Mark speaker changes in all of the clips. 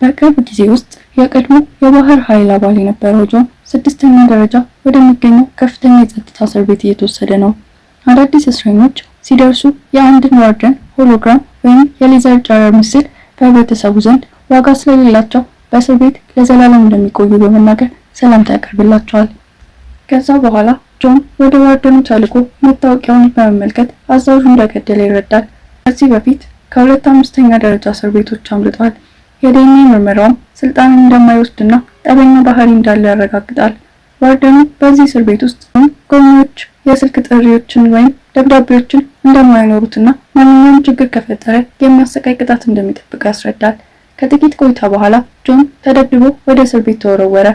Speaker 1: በቅርብ ጊዜ ውስጥ የቀድሞ የባህር ኃይል አባል የነበረው ጆን 6ኛ ደረጃ ወደሚገኘው ከፍተኛ የጸጥታ እስር ቤት እየተወሰደ ነው። አዳዲስ እስረኞች ሲደርሱ የአንድን ዋርደን ሆሎግራም ወይም የሌዘር ጨረር ምስል በህብረተሰቡ ዘንድ ዋጋ ስለሌላቸው በእስር ቤት ለዘላለም እንደሚቆዩ በመናገር ሰላምታ ያቀርብላቸዋል። ከዛ በኋላ ጆን ወደ ዋርደኑ ተልኮ መታወቂያውን በመመልከት አዛዡ እንደገደለ ይረዳል። ከዚህ በፊት ከሁለት 5ኛ ደረጃ እስር ቤቶች አምልጧል። የዲኤንኤ ምርመራውም ስልጣንን እንደማይወስድና ጠበኛ ባህሪ እንዳለ ያረጋግጣል። ዋርደኑ በዚህ እስር ቤት ውስጥ ጎብኚዎች የስልክ ጥሪዎችን ወይም ደብዳቤዎችን እንደማይኖሩትና ማንኛውም ችግር ከፈጠረ የሚያሰቃይ ቅጣት እንደሚጠብቀው ያስረዳል። ከጥቂት ቆይታ በኋላ ጆን ተደብድቦ ወደ እስር ቤት ተወረወረ።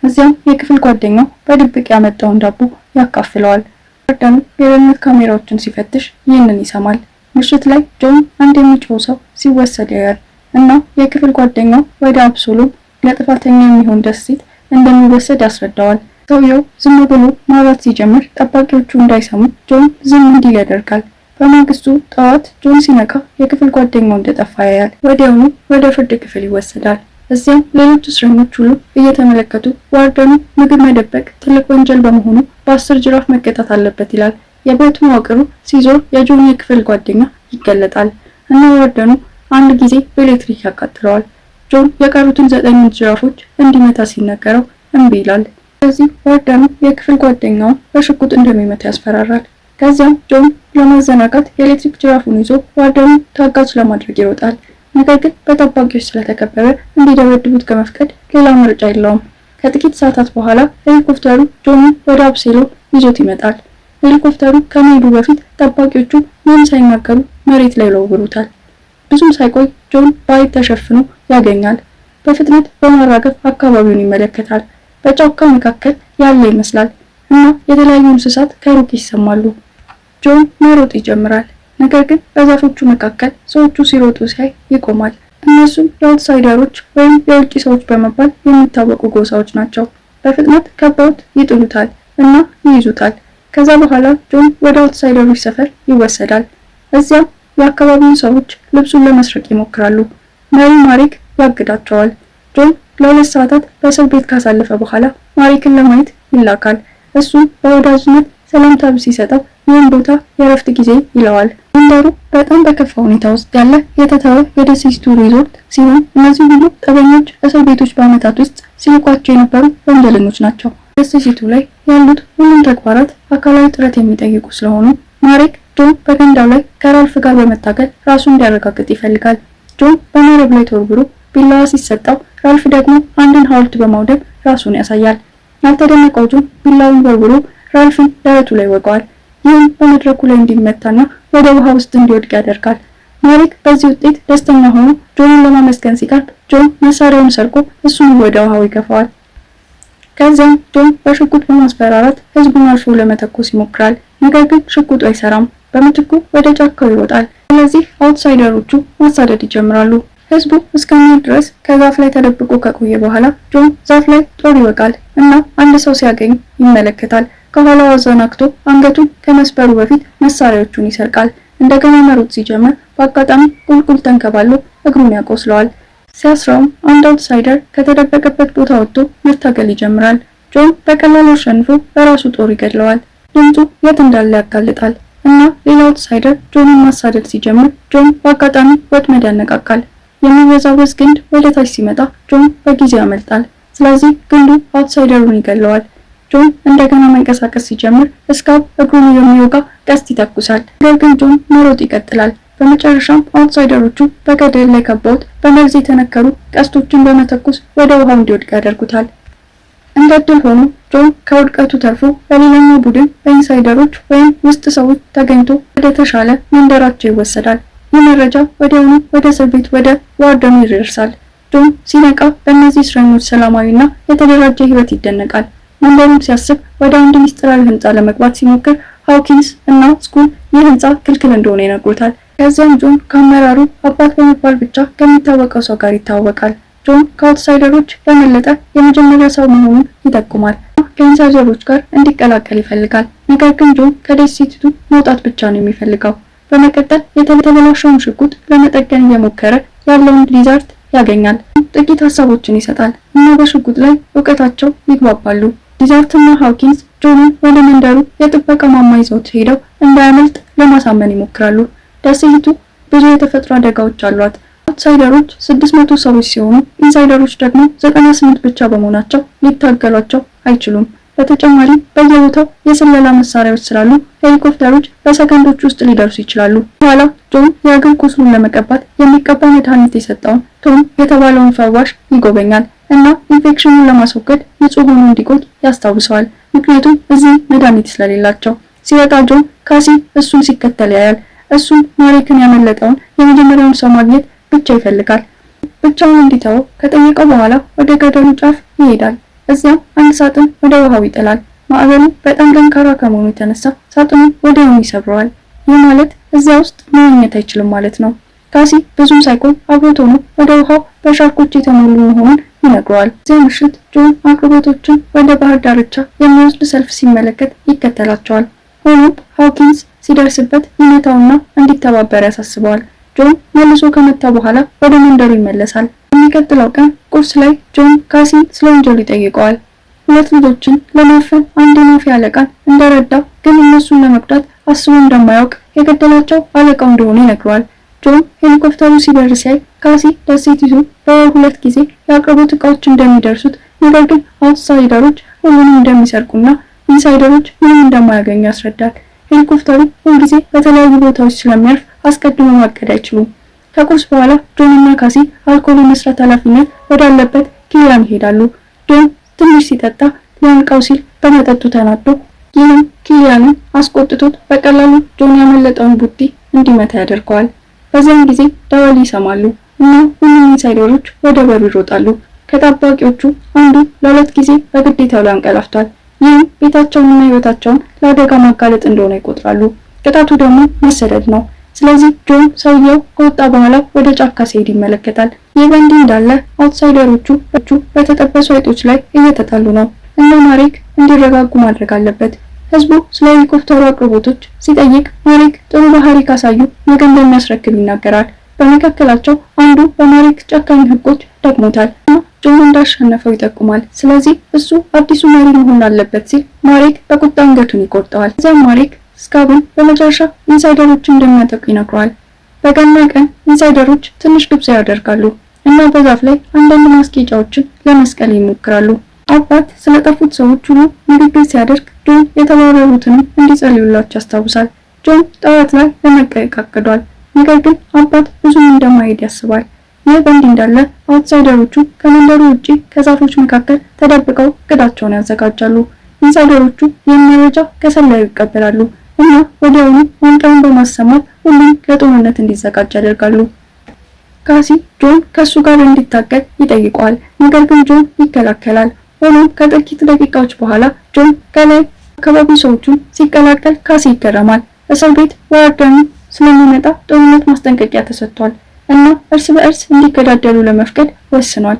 Speaker 1: እዚያም የክፍል ጓደኛው በድብቅ ያመጣውን ዳቦ ያካፍለዋል። ዋርደኑ የደህንነት ካሜራዎችን ሲፈትሽ ይህንን ይሰማል። ምሽት ላይ ጆን አንድ የሚጮህ ሰው ሲወሰድ ያያል እና የክፍል ጓደኛው ወደ አብሶሎም ለጥፋተኛ የሚሆን ደሴት እንደሚወሰድ ያስረዳዋል። ሰውየው ዝም ብሎ ማውራት ሲጀምር ጠባቂዎቹ እንዳይሰሙ ጆን ዝም እንዲል ያደርጋል። በማግስቱ ጠዋት ጆን ሲነቃ የክፍል ጓደኛው እንደጠፋ ያያል። ወዲያውኑ ወደ ፍርድ ክፍል ይወሰዳል። እዚያም ሌሎች እስረኞች ሁሉ እየተመለከቱ ዋርደኑ ምግብ መደበቅ ትልቅ ወንጀል በመሆኑ በ10 ጅራፍ መቀጣት አለበት ይላል። የቤቱ መዋቅሩ ሲዞር የጆን የክፍል ጓደኛ ይገለጣል እና ዋርደኑ አንድ ጊዜ በኤሌክትሪክ ያቃጥለዋል። ጆን የቀሩትን 9 ጅራፎች እንዲመታ ሲነገረው እምቢ ይላል። ስለዚህ ዋርደኑ የክፍል ጓደኛውን በሽጉጥ እንደሚመታ ያስፈራራል። ከዚያም ጆን ለማዘናጋት የኤሌክትሪክ ጅራፉን ይዞ ዋርደኑ ታጋች ለማድረግ ይሮጣል። ነገር ግን በጠባቂዎች ስለተከበበ እንዲደበድቡት ከመፍቀድ ሌላ ምርጫ የለውም። ከጥቂት ሰዓታት በኋላ ሄሊኮፕተሩ ጆንን ወደ አብሴሎም ይዞት ይመጣል። ሄሊኮፕተሩ ከመሄዱ በፊት ጠባቂዎቹ ምንም ሳይናገሩ መሬት ላይ ይለውሩታል። ብዙም ሳይቆይ ጆን በአይጥ ተሸፍኖ ያገኛል። በፍጥነት በማራገፍ አካባቢውን ይመለከታል። በጫካ መካከል ያለ ይመስላል እና የተለያዩ እንስሳት ከሩቅ ይሰማሉ። ጆን መሮጥ ይጀምራል። ነገር ግን በዛፎቹ መካከል ሰዎቹ ሲሮጡ ሲያይ ይቆማል። እነሱም የአውትሳይደሮች ወይም የውጭ ሰዎች በመባል የሚታወቁ ጎሳዎች ናቸው። በፍጥነት ከበውት ይጥሉታል እና ይይዙታል። ከዛ በኋላ ጆን ወደ አውትሳይደሮች ሰፈር ይወሰዳል። እዚያም የአካባቢውን ሰዎች ልብሱን ለመስረቅ ይሞክራሉ። መሪ ማሪክ ያግዳቸዋል። ጆን ለ2 ሰዓታት በእስር ቤት ካሳለፈ በኋላ ማሪክን ለማየት ይላካል። እሱም በወዳጅነት ሰላምታ ሲሰጠው ይህን ቦታ የእረፍት ጊዜ ይለዋል። መንደሩ በጣም በከፋ ሁኔታ ውስጥ ያለ የተተወ የደሴቲቱ ሪዞርት ሲሆን እነዚህ ሁሉ ጠበኞች እስር ቤቶች በዓመታት ውስጥ ሲልኳቸው የነበሩ ወንጀለኞች ናቸው። ደሴቲቱ ላይ ያሉት ሁሉም ተግባራት አካላዊ ጥረት የሚጠይቁ ስለሆኑ ማሪክ ጆን በገንዳው ላይ ከራልፍ ጋር በመታገል ራሱን እንዲያረጋግጥ ይፈልጋል። ጆን በመረብ ላይ ተወርብሮ ቢላዋ ሲሰጠው ራልፍ ደግሞ አንድን ሐውልት በማውደም ራሱን ያሳያል። ያልተደነቀው ጆን ቢላውን ወርውሮ ራልፍን ደረቱ ላይ ወጋዋል። ይህም በመድረኩ ላይ እንዲመታና ወደ ውሃ ውስጥ እንዲወድቅ ያደርጋል። ማሪክ በዚህ ውጤት ደስተኛ ሆኖ ጆንን ለማመስገን ሲቀርብ ጆን መሳሪያውን ሰርቆ እሱን ወደ ውሃው ይገፋዋል። ከዚያም ጆን በሽጉጥ በማስፈራራት ህዝቡን አልፎ ለመተኮስ ይሞክራል። ነገር ግን ሽጉጡ አይሰራም። በምትኩ ወደ ጫካው ይወጣል። ስለዚህ አውትሳይደሮቹ ማሳደድ ይጀምራሉ። ህዝቡ እስከሚሄድ ድረስ ከዛፍ ላይ ተደብቆ ከቆየ በኋላ ጆን ዛፍ ላይ ጦር ይወጋል እና አንድ ሰው ሲያገኝ ይመለከታል። ከኋላው አዘናግቶ አንገቱን ከመስበሩ በፊት መሳሪያዎቹን ይሰርቃል። እንደገና መሮጥ ሲጀምር በአጋጣሚ ቁልቁል ተንከባሎ እግሩን ያቆስለዋል። ሲያስረውም አንድ አውትሳይደር ከተደበቀበት ቦታ ወጥቶ መታገል ይጀምራል። ጆን በቀላሉ አሸንፎ በራሱ ጦር ይገድለዋል። ድምፁ የት እንዳለ ያጋልጣል እና ሌላ አውትሳይደር ጆንን ማሳደድ ሲጀምር ጆን በአጋጣሚ ወጥመድ ያነቃቃል። የሚወዛወዝ ግንድ ወደ ታች ሲመጣ ጆን በጊዜ ያመልጣል። ስለዚህ ግንዱ አውትሳይደሩን ይገድለዋል። ጆን እንደገና መንቀሳቀስ ሲጀምር እስካብ እግሩን የሚወጋ ቀስት ይተኩሳል። ነገር ግን ጆን መሮጥ ይቀጥላል። በመጨረሻም አውትሳይደሮቹ በገደል ላይ ከበውት በመርዝ የተነከሩ ቀስቶችን በመተኮስ ወደ ውሃው እንዲወድቅ ያደርጉታል። እንደ ዕድል ሆኖ ጆን ከውድቀቱ ተርፎ በሌላኛው ቡድን በኢንሳይደሮች ወይም ውስጥ ሰዎች ተገኝቶ ወደ ተሻለ መንደራቸው ይወሰዳል። ይህ መረጃ ወዲያውኑ ወደ እስር ቤት ወደ ዋርደኑ ይደርሳል። ጆን ሲነቃ በእነዚህ እስረኞች ሰላማዊና የተደራጀ ህይወት ይደነቃል። መንደሩም ሲያስብ ወደ አንድ ሚስጥራዊ ህንጻ ለመግባት ሲሞክር ሃውኪንስ እና ስኩል ይህ ህንጻ ክልክል እንደሆነ ይነግሩታል። ከዚያም ጆን ከአመራሩ አባት በመባል ብቻ ከሚታወቀው ሰው ጋር ይታወቃል። ጆን ከአውትሳይደሮች ያመለጠ የመጀመሪያ ሰው መሆኑን ይጠቁማል። ከኢንሳይደሮች ጋር እንዲቀላቀል ይፈልጋል። ነገር ግን ጆን ከደሴቲቱ መውጣት ብቻ ነው የሚፈልገው። በመቀጠል የተበላሸውን ሽጉጥ ለመጠገን እየሞከረ ያለውን ሊዛርድ ያገኛል። ጥቂት ሀሳቦችን ይሰጣል እና በሽጉጥ ላይ እውቀታቸው ይግባባሉ። ዲዛርትና ሃውኪንስ ጆንን ወደ መንደሩ የጥበቃ ማማ ይዘውት ሄደው እንዳያመልጥ ለማሳመን ይሞክራሉ። ደሴቲቱ ብዙ የተፈጥሮ አደጋዎች አሏት። አውትሳይደሮች 600 ሰዎች ሲሆኑ ኢንሳይደሮች ደግሞ 98 ብቻ በመሆናቸው ሊታገሏቸው አይችሉም። በተጨማሪም በየቦታው የስለላ መሳሪያዎች ስላሉ ሄሊኮፕተሮች በሰከንዶች ውስጥ ሊደርሱ ይችላሉ። በኋላ ጆን የእግር ቁስሉን ለመቀባት የሚቀባ መድኃኒት የሰጠውን ቶም የተባለውን ፈዋሽ ይጎበኛል እና ኢንፌክሽኑን ለማስወገድ ንጹህ ሆኖ እንዲቆይ ያስታውሰዋል። ምክንያቱም እዚህ መድኃኒት ስለሌላቸው። ሲወጣ ጆን ካሲ እሱን ሲከተል ያያል። እሱም ማሪክን ያመለጠውን የመጀመሪያውን ሰው ማግኘት ብቻ ይፈልጋል። ብቻውን እንዲተወው ከጠየቀው በኋላ ወደ ገደሉ ጫፍ ይሄዳል። እዚያም አንድ ሳጥን ወደ ውሃው ይጥላል። ማዕበሉ በጣም ጠንካራ ከመሆኑ የተነሳ ሳጥኑን ወዲያውኑ ይሰብረዋል። ይህ ማለት እዚያ ውስጥ መዋኘት አይችልም ማለት ነው። ካሲ ብዙም ሳይቆይ አብሮት ሆኖ ወደ ውሃው በሻርኮች የተሞሉ መሆኑን ይነግረዋል። እዚያ ምሽት ጆን አቅርቦቶችን ወደ ባህር ዳርቻ የሚወስድ ሰልፍ ሲመለከት ይከተላቸዋል። ሆኖም ሃውኪንስ ሲደርስበት ይመታውና እንዲተባበር ያሳስበዋል። ጆን መልሶ ከመታ በኋላ ወደ መንደሩ ይመለሳል። የሚቀጥለው ቀን ቁርስ ላይ ጆን ካሲን ስለ ወንጀሉ ይጠይቀዋል። ሁለት ልጆችን ለማፈን አንድ የማፊያ አለቃን እንደረዳ ግን እነሱን ለመጉዳት አስቦ እንደማያውቅ የገደላቸው አለቃው እንደሆነ ይነግረዋል። ጆን ሄሊኮፕተሩ ሲበር ሲያይ ካሲ ደሴቲቱ በወር 2 ጊዜ የአቅርቦት እቃዎች እንደሚደርሱት ነገር ግን አውትሳይደሮች ሁሉንም እንደሚሰርቁና ኢንሳይደሮች ምንም እንደማያገኙ ያስረዳል። ሄሊኮፕተሩ ሁልጊዜ በተለያዩ ቦታዎች ስለሚያርፍ አስቀድሞ ማቀድ አይችሉም። ከቁርስ በኋላ ጆን እና ካሲ አልኮል መስራት ኃላፊነት ወዳለበት ኪሊያን ይሄዳሉ። ጆን ትንሽ ሲጠጣ ሊያንቃው ሲል በመጠጡ ተናዶ ይህም ኪሊያንን አስቆጥቶት በቀላሉ ጆን ያመለጠውን ቡጢ እንዲመታ ያደርገዋል። በዚያን ጊዜ ደወል ይሰማሉ እና ሁሉም ኢንሳይደሮች ወደ በሩ ይሮጣሉ። ከጠባቂዎቹ አንዱ ለ2 ጊዜ በግዴታው ላይ አንቀላፍቷል። ይህም ቤታቸውንና ህይወታቸውን ለአደጋ ማጋለጥ እንደሆነ ይቆጥራሉ። ቅጣቱ ደግሞ መሰደድ ነው። ስለዚህ ጆን ሰውየው ከወጣ በኋላ ወደ ጫካ ሲሄድ ይመለከታል። ይህ በእንዲህ እንዳለ አውትሳይደሮቹ በተጠበሱ አይጦች ላይ እየተጣሉ ነው እና ማሪክ እንዲረጋጉ ማድረግ አለበት። ህዝቡ ስለ ሄሊኮፕተሩ አቅርቦቶች ሲጠይቅ ማሪክ ጥሩ ባህሪ ካሳዩ ነገ እንደሚያስረክብ ይናገራል። በመካከላቸው አንዱ በማሪክ ጨካኝ ህጎች ደክሞታል እና ጆን እንዳሸነፈው ይጠቁማል። ስለዚህ እሱ አዲሱ መሪ መሆን አለበት ሲል ማሪክ በቁጣ አንገቱን ይቆርጠዋል። እዚያም ማሪክ ስካብን በመጨረሻ ኢንሳይደሮች እንደሚያጠቁ ይነግረዋል። በገና ቀን ኢንሳይደሮች ትንሽ ግብዣ ያደርጋሉ እና በዛፍ ላይ አንዳንድ ማስጌጫዎችን ለመስቀል ይሞክራሉ። አባት ስለጠፉት ሰዎች ሁሉ ንግግር ሲያደርግ ጆን የተባረሩትን እንዲጸልዩላቸው ያስታውሳል። ጆን ጠዋት ላይ ለመቀየቅ አቅዷል። ነገር ግን አባት ብዙም እንደማይሄድ ያስባል። ይህ በእንዲህ እንዳለ አውትሳይደሮቹ ከመንደሩ ውጪ ከዛፎች መካከል ተደብቀው እቅዳቸውን ያዘጋጃሉ። ኢንሳይደሮቹ ይህን መረጃ ከሰላዩ ይቀበላሉ እና ወዲያውኑ ዋንጫውን በማሰማት ሁሉም ለጦርነት እንዲዘጋጅ ያደርጋሉ። ካሲ ጆን ከሱ ጋር እንዲታገል ይጠይቀዋል። ነገር ግን ጆን ይከላከላል። ሆኖም ከጥቂት ደቂቃዎች በኋላ ጆን ከላይ አካባቢው ሰዎቹን ሲቀላቀል ካሲ ይገረማል። እስር ቤት ዋርደኑ ስለሚመጣ ጦርነት ማስጠንቀቂያ ተሰጥቷል እና እርስ በእርስ እንዲገዳደሉ ለመፍቀድ ወስኗል።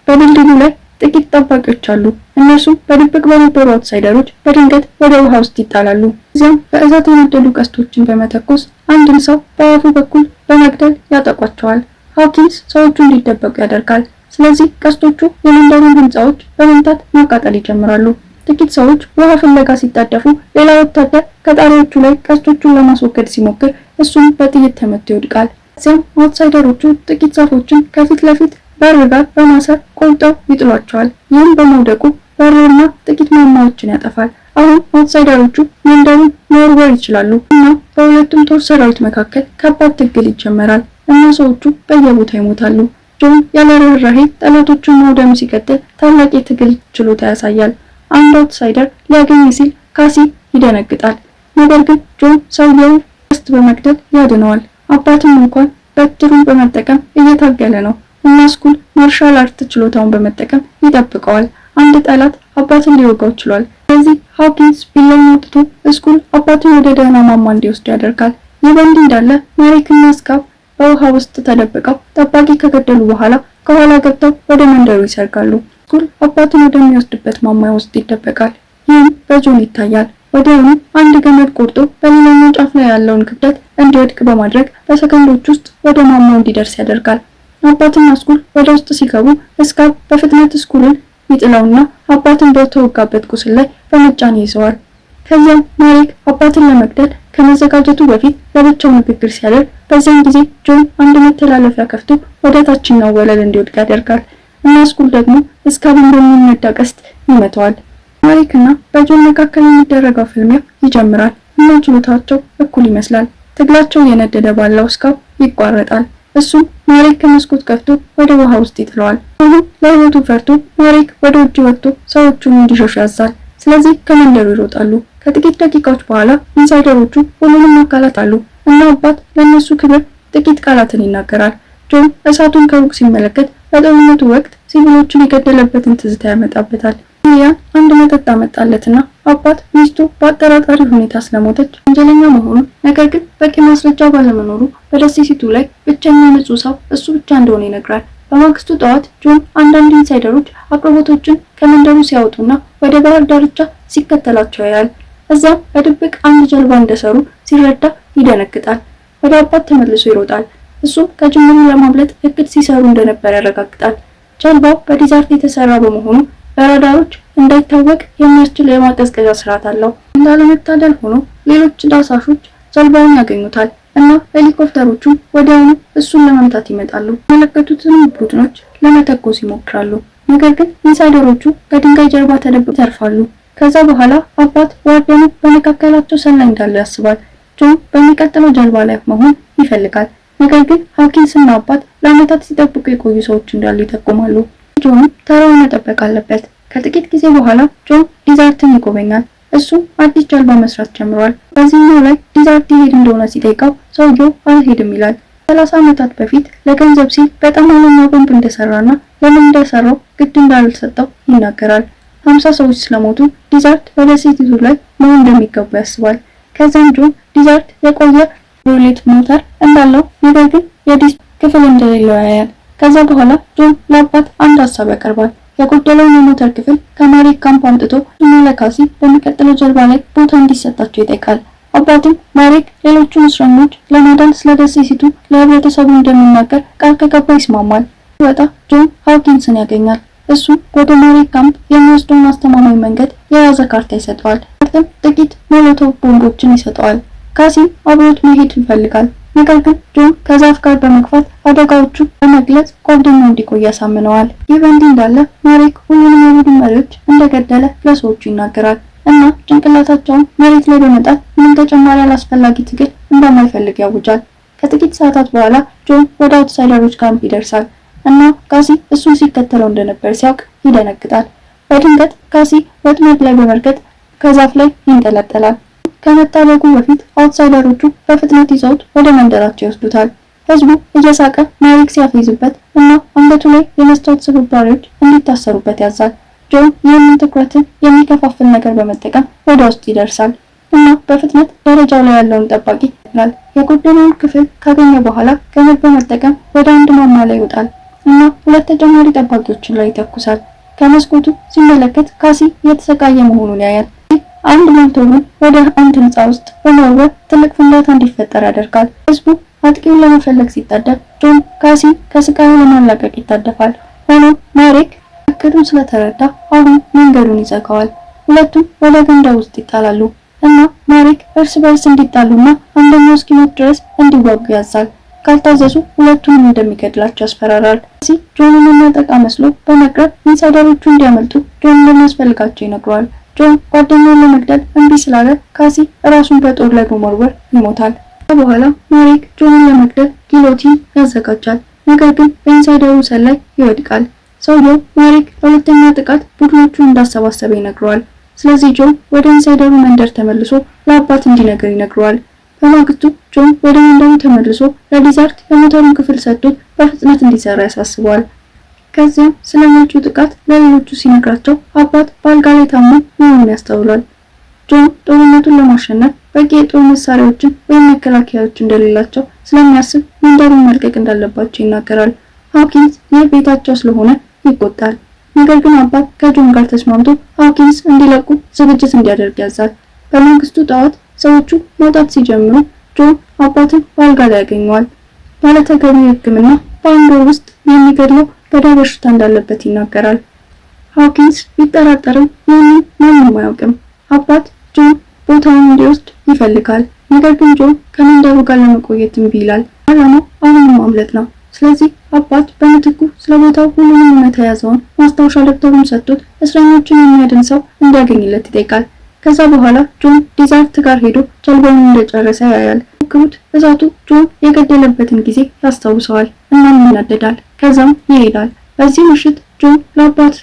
Speaker 1: በድልድዩ ላይ ጥቂት ጠባቂዎች አሉ። እነርሱም በድብቅ በነበሩ አውትሳይደሮች በድንገት ወደ ውሃ ውስጥ ይጣላሉ። እዚያም በእሳት የነደዱ ቀስቶችን በመተኮስ አንድን ሰው በአፉ በኩል በመግደል ያጠቋቸዋል። ሃውኪንስ ሰዎቹ እንዲደበቁ ያደርጋል። ስለዚህ ቀስቶቹ የመንደሩን ህንፃዎች በመምታት ማቃጠል ይጀምራሉ። ጥቂት ሰዎች ውሃ ፍለጋ ሲጣደፉ ሌላ ወታደር ከጣሪያዎቹ ላይ ቀስቶቹን ለማስወገድ ሲሞክር እሱም በጥይት ተመቶ ይወድቃል። እዚያም አውትሳይደሮቹ ጥቂት ዛፎችን ከፊት ለፊት በር ጋር በማሰር ቆልጠው ይጥሏቸዋል። ይህም በመውደቁ በርና ጥቂት ማማዎችን ያጠፋል። አሁን አውትሳይደሮቹ መንደሩን መወርወር ይችላሉ እና በሁለቱም ጦር ሰራዊት መካከል ከባድ ትግል ይጀመራል እና ሰዎቹ በየቦታ ይሞታሉ። ጆን ያለ ርህራሄ ጠላቶቹን ማውደም ሲቀጥል ታላቅ የትግል ችሎታ ያሳያል። አንድ አውትሳይደር ሊያገኝ ሲል ካሲ ይደነግጣል። ነገር ግን ጆን ሰውየውን ቀስት በመግደል ያድነዋል። አባትም እንኳን በትሩን በመጠቀም እየታገለ ነው እና ስኩል ማርሻል አርት ችሎታውን በመጠቀም ይጠብቀዋል። አንድ ጠላት አባትን ሊወጋው ችሏል። ስለዚህ ሃውኪንስ ቢላውን አውጥቶ ስኩል አባትን ወደ ደህና ማማ እንዲወስዱ ያደርጋል። ይህ በእንዲህ እንዳለ ማሪክና ስካብ በውሃ ውስጥ ተደብቀው ጠባቂ ከገደሉ በኋላ ከኋላ ገብተው ወደ መንደሩ ይሰርጋሉ። ስኩል አባትን ወደሚወስድበት ማማ ውስጥ ይደበቃል። ይህም በጆን ይታያል። ወዲያውኑ አንድ ገመድ ቆርጦ በሌላኛው ጫፍ ላይ ያለውን ክብደት እንዲወድቅ በማድረግ በሰከንዶች ውስጥ ወደ ማማው እንዲደርስ ያደርጋል። አባትና ስኩል ወደ ውስጥ ሲገቡ ስካብ በፍጥነት ስኩልን ይጥለውና አባትን በተወጋበት ቁስል ላይ በመጫን ይዘዋል። ከዚያም ማሪክ አባትን ለመግደል ከመዘጋጀቱ በፊት ለብቻው ንግግር ሲያደርግ በዚያን ጊዜ ጆን አንድ መተላለፊያ ከፍቶ ወደ ታችኛው ወለል እንዲወድቅ ያደርጋል እና ስኩል ደግሞ ስካብን በሚነዳ ቀስት ይመታዋል። ማሪክ እና በጆን መካከል የሚደረገው ፍልሚያ ይጀምራል እና ችሎታቸው እኩል ይመስላል። ትግላቸው የነደደ ባለው ስካብ ይቋረጣል። እሱም ማሪክ ከመስኮት ከፍቶ ወደ ውሃ ውስጥ ይጥለዋል። አሁን ለህይወቱ ፈርቶ ማሪክ ወደ ውጭ ወጥቶ ሰዎቹን እንዲሸሹ ያዛል። ስለዚህ ከመንደሩ ይሮጣሉ። ከጥቂት ደቂቃዎች በኋላ ኢንሳይደሮቹ ሁሉንም አካላት አሉ እና አባት ለነሱ ክብር ጥቂት ቃላትን ይናገራል። ጆን እሳቱን ከሩቅ ሲመለከት በጦርነቱ ወቅት ሲቪሎችን የገደለበትን ትዝታ ያመጣበታል። ያን አንድ መጠጥ አመጣለትና አባት ሚስቱ በአጠራጣሪ ሁኔታ ስለሞተች ወንጀለኛ መሆኑን ነገር ግን በቂ ማስረጃ ባለመኖሩ በደሴቲቱ ላይ ብቸኛ ንጹህ ሰው እሱ ብቻ እንደሆነ ይነግራል። በማግስቱ ጠዋት ጆን አንዳንድ ኢንሳይደሮች አቅርቦቶችን ከመንደሩ ሲያወጡና ወደ ባህር ዳርቻ ሲከተላቸው ያያል። እዛም በድብቅ አንድ ጀልባ እንደሰሩ ሲረዳ ይደነግጣል። ወደ አባት ተመልሶ ይሮጣል። እሱም ከጅምሩ ለማምለጥ እቅድ ሲሰሩ እንደነበር ያረጋግጣል። ጀልባው በዲዛርት የተሰራ በመሆኑ በራዳሮች እንዳይታወቅ የሚያስችል የማቀዝቀዣ ስርዓት አለው። እንዳለመታደል ሆኖ ሌሎች ዳሳሾች ጀልባውን ያገኙታል እና ሄሊኮፕተሮቹ ወዲያውኑ እሱን ለመምታት ይመጣሉ። የተመለከቱትንም ቡድኖች ለመተኮስ ይሞክራሉ። ነገር ግን ኢንሳይደሮቹ ከድንጋይ ጀርባ ተደብቀው ይተርፋሉ። ከዛ በኋላ አባት ዋርደኑ በመካከላቸው ሰላይ እንዳለው ያስባል። ጆን በሚቀጥለው ጀልባ ላይ መሆን ይፈልጋል። ነገር ግን ሃኪንስ እና አባት ለዓመታት ሲጠብቁ የቆዩ ሰዎች እንዳሉ ይጠቁማሉ። ጆን ተራውን መጠበቅ አለበት። ከጥቂት ጊዜ በኋላ ጆን ዲዛርትን ይጎበኛል። እሱ አዲስ ጀልባ መስራት ጀምሯል። በዚህኛው ላይ ዲዛርት ይሄድ እንደሆነ ሲጠይቀው ሰውየው አልሄድም ይላል። 30 ዓመታት በፊት ለገንዘብ ሲል በጣም ኃይለኛ ቦምብ እንደሰራና ለምን እንደሰራው ግድ እንዳልሰጠው ይናገራል። 50 ሰዎች ስለሞቱ ዲዛርት በደሴቲቱ ላይ መሆን እንደሚገባ ያስባል። ከዛም ጆን ዲዛርት የቆየ ሮሌት ሞተር እንዳለው ነገር ግን የዲስ ክፍል እንደሌለው ያያል። ከዛ በኋላ ጆን ለአባት አንድ ሀሳብ ያቀርባል። የጎደለውን የሞተር ክፍል ከማሪክ ካምፕ አምጥቶ እና ለካሲ በሚቀጥለው ጀልባ ላይ ቦታ እንዲሰጣቸው ይጠይቃል። አባትም ማሪክ ሌሎቹን እስረኞች ለማዳን ስለ ደሴቲቱ ለህብረተሰቡ እንደሚናገር ቃል ከገባ ይስማማል። ሲወጣ ጆን ሃኪንስን ያገኛል። እሱ ወደ ማሪክ ካምፕ የሚወስደውን አስተማማኝ መንገድ የያዘ ካርታ ይሰጠዋል። ካርታም ጥቂት ሞሎቶቭ ቦምቦችን ይሰጠዋል። ካሲም አብሮት መሄድ ይፈልጋል። ነገር ግን ጆን ከዛፍ ጋር በመግፋት አደጋዎቹ በመግለጽ ጓደኛው እንዲቆይ ያሳምነዋል። ይህ በእንዲህ እንዳለ ማሪክ ሁሉንም የቡድን መሪዎች እንደገደለ ለሰዎቹ ይናገራል እና ጭንቅላታቸውን መሬት ላይ በመጣል ምንም ተጨማሪ አላስፈላጊ ትግል እንደማይፈልግ ያውጃል። ከጥቂት ሰዓታት በኋላ ጆን ወደ አውትሳይደሮች ካምፕ ይደርሳል እና ካሲ እሱን ሲከተለው እንደነበር ሲያውቅ ይደነግጣል። በድንገት ካሲ ወጥመድ ላይ በመርገጥ ከዛፍ ላይ ይንጠለጠላል። ከመታለቁ በፊት አውትሳይደሮቹ በፍጥነት ይዘውት ወደ መንደራቸው ይወስዱታል። ህዝቡ እየሳቀ ማሪክ ሲያፌዝበት እና አንገቱ ላይ የመስታወት ስብርባሪዎች እንዲታሰሩበት ያዛል። ጆን ይህንን ትኩረትን የሚከፋፍል ነገር በመጠቀም ወደ ውስጥ ይደርሳል እና በፍጥነት ደረጃው ላይ ያለውን ጠባቂ ይላል። የጎደለውን ክፍል ካገኘ በኋላ ገመድ በመጠቀም ወደ አንድ ማማ ላይ ይወጣል እና ሁለት ተጨማሪ ጠባቂዎችን ላይ ይተኩሳል። ከመስኮቱ ሲመለከት ካሲ እየተሰቃየ መሆኑን ያያል። አንድ ሞልቶውን ወደ አንድ ህንጻ ውስጥ በመወርወር ትልቅ ፍንዳታ እንዲፈጠር ያደርጋል። ህዝቡ አጥቂውን ለመፈለግ ሲጣደፍ ጆን ካሲ ከስቃዩ ለማላቀቅ ይታደፋል። ሆኖም ማሪክ እቅዱን ስለተረዳ አሁን መንገዱን ይዘጋዋል። ሁለቱም ወደ ገንዳ ውስጥ ይጣላሉ እና ማሪክ እርስ በርስ እንዲጣሉና አንደኛው እስኪሞት ድረስ እንዲዋጉ ያዛል። ካልታዘዙ ሁለቱንም እንደሚገድላቸው ያስፈራራል። ካሲ ጆንን የሚያጠቃ መስሎ በመቅረብ ኢንሳይደሮቹ እንዲያመልጡ ጆን እንደሚያስፈልጋቸው ይነግረዋል። ጆን ጓደኛውን ለመግደል እምቢ ስላለ ካሲ ራሱን በጦር ላይ በመወርወር ይሞታል። በኋላ ማሪክ ጆንን ለመግደል ጊሎቲን ያዘጋጃል። ነገር ግን በኢንሳይደሩ ሰላይ ይወድቃል። ሰውየው ማሪክ ለሁለተኛ ጥቃት ቡድኖቹን እንዳሰባሰበ ይነግረዋል። ስለዚህ ጆን ወደ ኢንሳይደሩ መንደር ተመልሶ ለአባት እንዲነገር ይነግረዋል። በማግስቱ ጆን ወደ መንደሩ ተመልሶ ለዲዛርት የሞተሩን ክፍል ሰጥቶት በፍጥነት እንዲሰራ ያሳስበዋል። ከዚያም ስለመጪው ጥቃት ለሌሎቹ ሲነግራቸው አባት በአልጋ ላይ ታሞ መሆኑን ያስተውላል። ጆን ጦርነቱን ለማሸነፍ በቂ የጦር መሳሪያዎችን ወይም መከላከያዎች እንደሌላቸው ስለሚያስብ መንደሩን መልቀቅ እንዳለባቸው ይናገራል። ሃኪንስ ይህ ቤታቸው ስለሆነ ይቆጣል። ነገር ግን አባት ከጆን ጋር ተስማምቶ ሃኪንስ እንዲለቁ ዝግጅት እንዲያደርግ ያዛል። በማግስቱ ጠዋት ሰዎቹ መውጣት ሲጀምሩ ጆን አባትን በአልጋ ላይ ያገኘዋል። ያለተገቢ ሕክምና በአንድ ወር ውስጥ የሚገድለው ገዳይ በሽታ እንዳለበት ይናገራል። ሃውኪንስ ቢጠራጠርም ይህንን ማንም አያውቅም። አባት ጆን ቦታውን እንዲወስድ ይፈልጋል። ነገር ግን ጆን ከመንደሩ ጋር ለመቆየት እምቢ ይላል። ዓላማው አሁንም ማምለጥ ነው። ስለዚህ አባት በምትኩ ስለ ቦታው ሁሉንም እውነታ የያዘውን ማስታወሻ ደብተሩን ሰጥቶት እስረኞችን የሚያድን ሰው እንዲያገኝለት ይጠይቃል። ከዛ በኋላ ጆን ዲዛርት ጋር ሄዶ ጀልባውን እንደጨረሰ ያያል። ክሩት እሳቱ ጆን የገደለበትን ጊዜ ያስታውሰዋል። እናም ይናደዳል። ከዛም ይሄዳል። በዚህ ምሽት ጆን ለአባት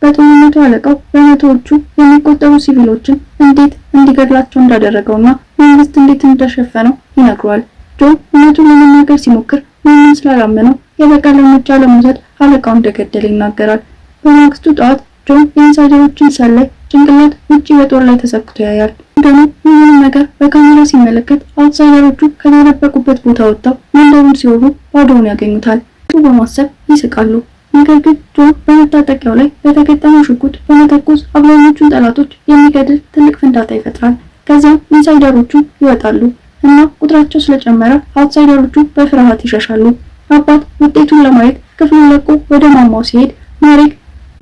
Speaker 1: በጦርነቱ አለቃው በመቶዎቹ የሚቆጠሩ ሲቪሎችን እንዴት እንዲገድላቸው እንዳደረገውና መንግስት እንዴት እንደሸፈነው ይነግረዋል። ጆን እውነቱን ለመናገር ሲሞክር ማንም ስላላመነው የበቀል እርምጃ ለመውሰድ አለቃው እንደገደለ ይናገራል። በማግስቱ ጠዋት ጆን የኢንሳይደሮችን ሰላይ ጭንቅላት ውጪ በጦር ላይ ተሰክቶ ያያል። ደግሞ ሁሉንም ነገር በካሜራ ሲመለከት አውትሳይደሮቹ ከተደበቁበት ቦታ ወጥተው መንደሩን ሲወሩ ባዶውን ያገኙታል። በማሰብ ይስቃሉ። ነገር ግን ጆን በመታጠቂያው ላይ በተገጠመው ሽጉጥ በመተኮስ አብዛኞቹን ጠላቶች የሚገድል ትልቅ ፍንዳታ ይፈጥራል። ከዚያም ኢንሳይደሮቹ ይወጣሉ እና ቁጥራቸው ስለጨመረ አውትሳይደሮቹ በፍርሃት ይሸሻሉ። አባት ውጤቱን ለማየት ክፍሉን ለቆ ወደ ማማው ሲሄድ ማሪክ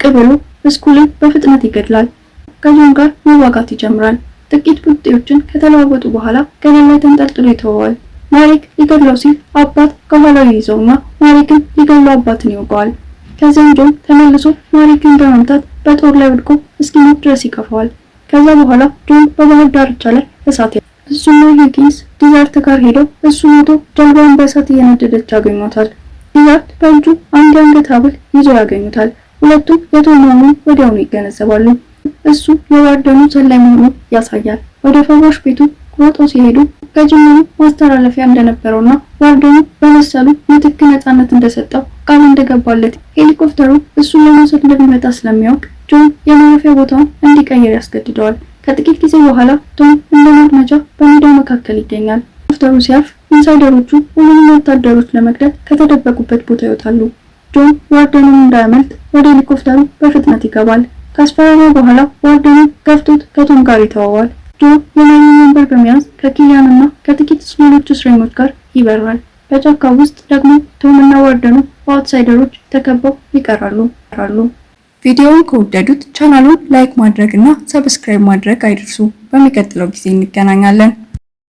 Speaker 1: ቅብሉ ስኩልን በፍጥነት ይገድላል። ከጆን ጋር መዋጋት ይጀምራል። ጥቂት ቡጤዎችን ከተለዋወጡ በኋላ ገደል ላይ ተንጠልጥሎ ይተወዋል። ማሪክ ሊገድለው ሲል አባት ከኋላው ይይዘውና ማሪክን ሊገድለው አባትን ይወጋዋል። ከዚያም ጆን ተመልሶ ማሪክን በመምታት በጦር ላይ ወድቆ እስኪሞት ድረስ ይከፋዋል። ከዛ በኋላ ጆን በባህር ዳርቻ ላይ እሳት እሱና ሃውኪንስ ዲዛርት ጋር ሄደው እሱ ሞቶ ጀልባውን በእሳት እየነደደች ያገኙታል። ዲዛርት በእጁ አንድ የአንገት ሐብል ይዞ ያገኙታል። ሁለቱም የቶም መሆኑን ወዲያውኑ ይገነዘባሉ። እሱ የዋርደኑ ሰላይ መሆኑን ያሳያል። ወደ ፈዋሽ ቤቱ ሮጠው ሲሄዱ ከጅምሩ ማስተላለፊያ እንደነበረውና ዋርደኑ በመሰሉ ምትክ ነፃነት እንደሰጠው ቃል እንደገባለት ሄሊኮፕተሩ እሱን ለመውሰድ እንደሚመጣ ስለሚያውቅ ጆን የማረፊያ ቦታውን እንዲቀይር ያስገድደዋል። ከጥቂት ጊዜ በኋላ ቶም እንደ ማድመጃ በሜዳው መካከል ይገኛል። ሄሊኮፕተሩ ሲያርፍ ኢንሳይደሮቹ ሁሉንም ወታደሮች ለመግደል ከተደበቁበት ቦታ ይወጣሉ። ጆን ዋርደኑን እንዳያመልጥ ወደ ሄሊኮፕተሩ በፍጥነት ይገባል። ካስፈራራው በኋላ ዋርደኑን ገፍቶት ከቶም ጋር ይተዋዋል። ጆን የላይኛውን ወንበር በመያዝ ከኪሊያን እና ከጥቂት ሌሎች እስረኞች ጋር ይበራል። በጫካው ውስጥ ደግሞ ቶም እና ዋርደኑ በአውትሳይደሮች ተከበው ይቀራሉ። ቪዲዮውን ከወደዱት ቻናሉን ላይክ ማድረግ እና ሰብስክራይብ ማድረግ አይርሱ። በሚቀጥለው ጊዜ እንገናኛለን።